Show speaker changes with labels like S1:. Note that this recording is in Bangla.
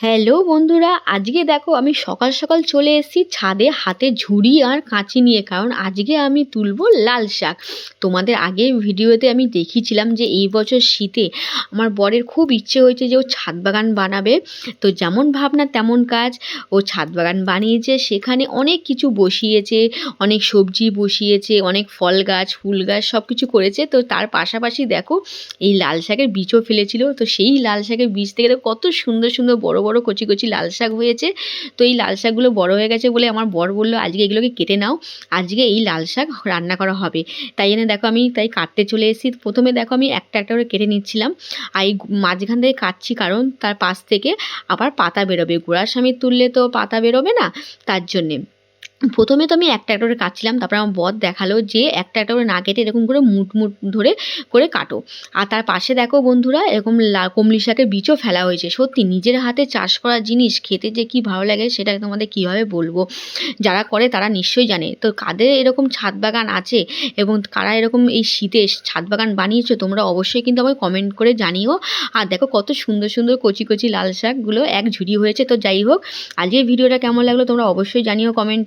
S1: হ্যালো বন্ধুরা, আজকে দেখো আমি সকাল সকাল চলে এসেছি ছাদে হাতে ঝুড়ি আর কাঁচি নিয়ে, কারণ আজকে আমি তুলবো লাল শাক। তোমাদের আগের ভিডিওতে আমি দেখিয়েছিলাম যে এই বছর শীতে আমার বরের খুব ইচ্ছে হয়েছে যে ও ছাদ বাগান বানাবে। তো যেমন ভাবনা তেমন কাজ, ও ছাদ বাগান বানিয়েছে, সেখানে অনেক কিছু বসিয়েছে, অনেক সবজি বসিয়েছে, অনেক ফল গাছ ফুল গাছ সব কিছু করেছে। তো তার পাশাপাশি দেখো এই লাল শাকের বীজও ফেলেছিল। তো সেই লাল শাকের বীজ থেকে তো কত সুন্দর সুন্দর বড় বড় কচি কচি লাল শাক হয়েছে। তো এই লাল শাকগুলো বড় হয়ে গেছে বলে আমার বর বললো আজকে এগুলোকে কেটে নাও, আজকে এই লাল শাক রান্না করা হবে। তাই জন্য দেখো আমি তাই কাটতে চলে এসেছি। প্রথমে দেখো আমি একটা একটা করে কেটে নিচ্ছিলাম, আর এই মাঝখান থেকে কাটছি কারণ তার পাশ থেকে আবার পাতা বেরোবে, গোড়ার সামনে তুললে তো পাতা বেরোবে না, তার জন্যে প্রথমে তো আমি একটা একটা করে কাটছিলাম। তারপর আমার বর দেখালো যে একটা একটা করে না কেটে এরকম করে মুট মুট ধরে করে কাটো। আর তার পাশে দেখো বন্ধুরা এরকম কমলি শাকের বীজও ফেলা হয়েছে। সত্যি নিজের হাতে চাষ করা জিনিস খেতে যে কি ভালো লাগে সেটা তোমাদের কীভাবে বলবো, যারা করে তারা নিশ্চয়ই জানে। তো কাদের এরকম ছাদ বাগান আছে এবং কারা এরকম এই শীতে ছাদ বাগান বানিয়েছো তোমরা অবশ্যই কিন্তু আমাকে কমেন্ট করে জানিও। আর দেখো কত সুন্দর সুন্দর কচি কচি লাল শাকগুলো এক ঝুড়ি হয়েছে। তো যাই হোক, আজকের ভিডিওটা কেমন লাগলো তোমরা অবশ্যই জানিও কমেন্ট